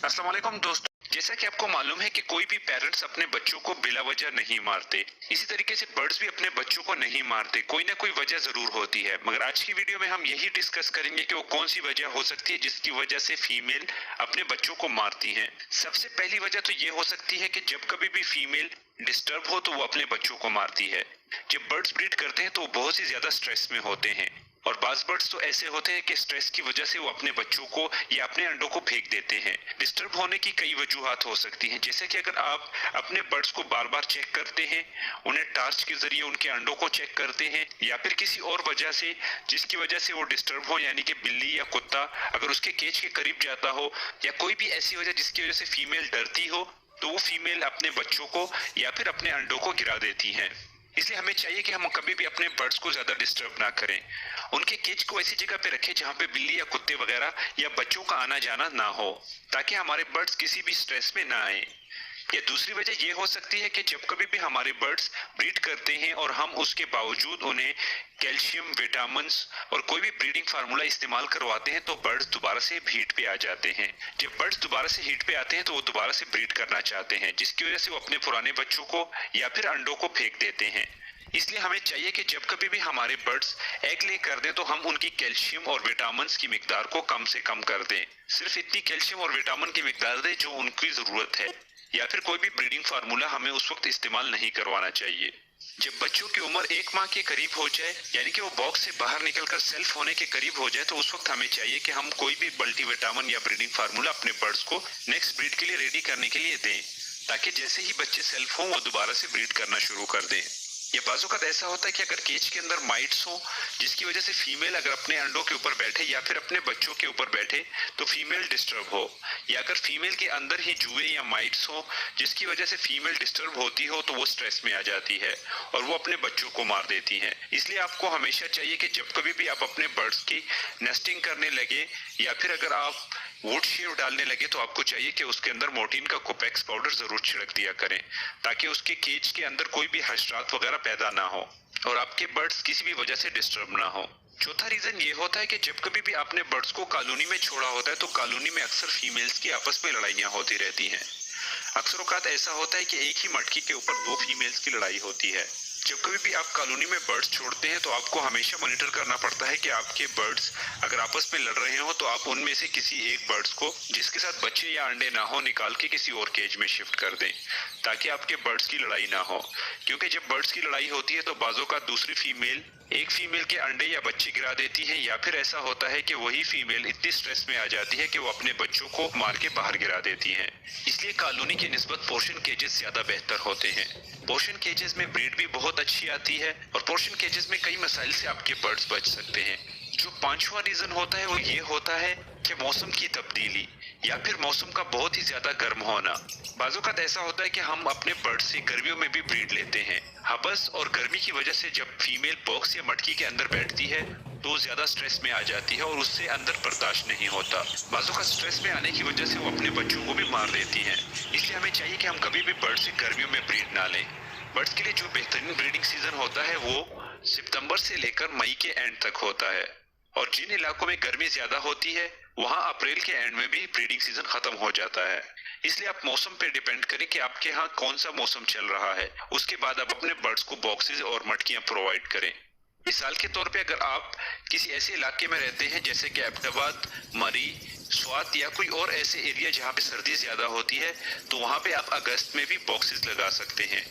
अस्सलाम वालेकुम दोस्तों, जैसा कि आपको मालूम है कि कोई भी पेरेंट्स अपने बच्चों को बिला वजह नहीं मारते। इसी तरीके से बर्ड्स भी अपने बच्चों को नहीं मारते, कोई ना कोई वजह जरूर होती है। मगर आज की वीडियो में हम यही डिस्कस करेंगे कि वो कौन सी वजह हो सकती है जिसकी वजह से फीमेल अपने बच्चों को मारती है। सबसे पहली वजह तो ये हो सकती है कि जब कभी भी फीमेल डिस्टर्ब हो तो वो अपने बच्चों को मारती है। जब बर्ड्स ब्रीड करते हैं तो वो बहुत ही ज्यादा स्ट्रेस में होते हैं, और बाज बर्ड्स तो ऐसे होते हैं कि स्ट्रेस की वजह से वो अपने बच्चों को या अपने अंडों को फेंक देते हैं। डिस्टर्ब होने की कई वजूहात हो सकती हैं, जैसे कि अगर आप अपने बर्ड्स को बार बार चेक करते हैं, उन्हें टार्च के जरिए उनके अंडों को चेक करते हैं, या फिर किसी और वजह से जिसकी वजह से वो डिस्टर्ब हो, यानी कि बिल्ली या कुत्ता अगर उसके केज के करीब जाता हो, या कोई भी ऐसी वजह जिसकी वजह से फीमेल डरती हो, तो वो फीमेल अपने बच्चों को या फिर अपने अंडों को गिरा देती है। इसलिए हमें चाहिए कि हम कभी भी अपने बर्ड्स को ज्यादा डिस्टर्ब ना करें। उनके केज को ऐसी जगह पे रखें जहाँ पे बिल्ली या कुत्ते वगैरह या बच्चों का आना जाना ना हो, ताकि हमारे बर्ड्स किसी भी स्ट्रेस में ना आए। या दूसरी वजह यह हो सकती है कि जब कभी भी हमारे बर्ड्स ब्रीड करते हैं और हम उसके बावजूद उन्हें कैल्शियम, विटामिन और कोई भी ब्रीडिंग फार्मूला इस्तेमाल करवाते हैं तो बर्ड्स दोबारा से हीट पे आ जाते हैं। जब बर्ड्स दोबारा से हीट पे आते हैं तो वो दोबारा से ब्रीड करना चाहते हैं, जिसकी वजह से वो अपने पुराने बच्चों को या फिर अंडों को फेंक देते हैं। इसलिए हमें चाहिए कि जब कभी भी हमारे बर्ड्स एग ले कर दें तो हम उनकी कैल्शियम और विटामिन की मिकदार को कम से कम कर दें। सिर्फ इतनी कैल्शियम और विटामिन की मिकदार दें जो उनकी जरूरत है, या फिर कोई भी ब्रीडिंग फार्मूला हमें उस वक्त इस्तेमाल नहीं करवाना चाहिए। जब बच्चों की उम्र 1 माह के करीब हो जाए, यानी कि वो बॉक्स से बाहर निकलकर सेल्फ होने के करीब हो जाए, तो उस वक्त हमें चाहिए कि हम कोई भी मल्टीविटामिन या ब्रीडिंग फार्मूला अपने बर्ड्स को नेक्स्ट ब्रीड के लिए रेडी करने के लिए दें, ताकि जैसे ही बच्चे सेल्फ हों वो दोबारा से ब्रीड करना शुरू कर दें। ये बाजू का ऐसा होता है कि अगर केज के अंदर माइट्स हो, जिसकी वजह से फीमेल अगर अपने अंडों के ऊपर बैठे या फिर अपने बच्चों के ऊपर बैठे तो फीमेल डिस्टर्ब हो, या अगर फीमेल के अंदर ही जुए या माइट्स हो जिसकी वजह से फीमेल डिस्टर्ब होती हो, तो वो स्ट्रेस में आ जाती है और वो अपने बच्चों को मार देती है। इसलिए आपको हमेशा चाहिए कि जब कभी भी आप अपने बर्ड्स की नेस्टिंग करने लगे या फिर अगर आप वुड शेव डालने लगे, तो आपको चाहिए कि उसके अंदर मोर्टीन का कोपेक्स पाउडर जरूर छिड़क दिया करें, ताकि उसके केज के अंदर कोई भी हशरात वगैरह पैदा ना हो और आपके बर्ड्स किसी भी वजह से डिस्टर्ब ना हो। चौथा रीजन ये होता है कि जब कभी भी आपने बर्ड्स को कॉलोनी में छोड़ा होता है तो कॉलोनी में अक्सर फीमेल्स की आपस में लड़ाइयां होती रहती हैं। अक्सर औकात ऐसा होता है कि एक ही मटकी के ऊपर 2 फीमेल्स की लड़ाई होती है। जब कभी भी आप कॉलोनी में बर्ड्स छोड़ते हैं तो आपको हमेशा मॉनिटर करना पड़ता है कि आपके बर्ड्स अगर आपस में लड़ रहे हो तो आप उनमें से किसी एक बर्ड्स को जिसके साथ बच्चे या अंडे ना हो निकाल के किसी और केज में शिफ्ट कर दें, ताकि आपके बर्ड्स की लड़ाई ना हो। क्योंकि जब बर्ड्स की लड़ाई होती है तो बाजों का दूसरी फीमेल एक फीमेल के अंडे या बच्चे गिरा देती है, या फिर ऐसा होता है कि वही फीमेल इतनी स्ट्रेस में आ जाती है कि वो अपने बच्चों को मार के बाहर गिरा देती है। इसलिए कॉलोनी की निस्बत पोर्शन केजेस ज्यादा बेहतर होते हैं। पोर्शन केजेस में ब्रीड भी बहुत अच्छी आती है और पोर्शन केजेस में कई मसाइल से आपके बर्ड्स बच सकते हैं। जो 5वां रीजन होता है वो ये होता है कि मौसम की तब्दीली या फिर मौसम का बहुत ही ज्यादा गर्म होना। बाजू का ऐसा होता है कि हम अपने बर्ड से गर्मियों में भी ब्रीड लेते हैं। हबस और गर्मी की वजह से जब फीमेल बॉक्स या मटकी के अंदर बैठती है तो ज्यादा स्ट्रेस में आ जाती है और उससे अंदर बर्दाश्त नहीं होता। बाजू का स्ट्रेस में आने की वजह से वो अपने बच्चों को भी मार देती है। इसलिए हमें चाहिए कि हम कभी भी बर्ड से गर्मियों में ब्रीड ना लें। बर्ड्स के लिए जो बेहतरीन ब्रीडिंग सीजन होता है वो सितंबर से लेकर मई के एंड तक होता है, और जिन इलाकों में गर्मी ज्यादा होती है वहां अप्रैल के एंड में भी ब्रीडिंग सीजन खत्म हो जाता है। इसलिए आप मौसम पे डिपेंड करें कि आपके यहाँ कौन सा मौसम चल रहा है, उसके बाद आप अपने बर्ड्स को बॉक्सेस और मटकियां प्रोवाइड करें। मिसाल के तौर पे अगर आप किसी ऐसे इलाके में रहते हैं जैसे कि अहमदाबाद, मरी, स्वात या कोई और ऐसे एरिया जहाँ पे सर्दी ज्यादा होती है, तो वहां पे आप अगस्त में भी बॉक्सेस लगा सकते हैं।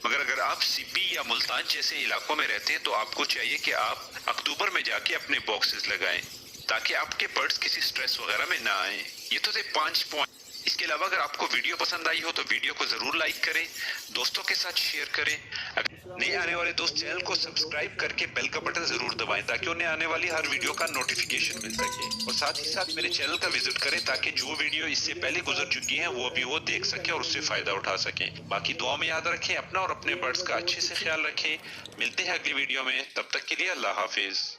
मगर अगर आप सिब्बी या मुल्तान जैसे इलाकों में रहते हैं तो आपको चाहिए कि आप अक्टूबर में जाके अपने बॉक्सेस लगाएं, ताकि आपके बर्ड्स किसी स्ट्रेस वगैरह में ना आए। ये तो थे 5 पॉइंट। इसके अलावा अगर आपको वीडियो पसंद आई हो तो वीडियो को जरूर लाइक करें, दोस्तों के साथ शेयर करें। अगर नए आने वाले दोस्त चैनल को सब्सक्राइब करके बेल का बटन जरूर दबाएं, ताकि उन्हें आने वाली हर वीडियो का नोटिफिकेशन मिल सके। और साथ ही साथ मेरे चैनल का विजिट करें, ताकि जो वीडियो इससे पहले गुजर चुकी है वो भी वो देख सके और उससे फायदा उठा सके। बाकी दुआ में याद रखें, अपना और अपने बर्ड्स का अच्छे से ख्याल रखें। मिलते हैं अगली वीडियो में, तब तक के लिए अल्लाह हाफिज।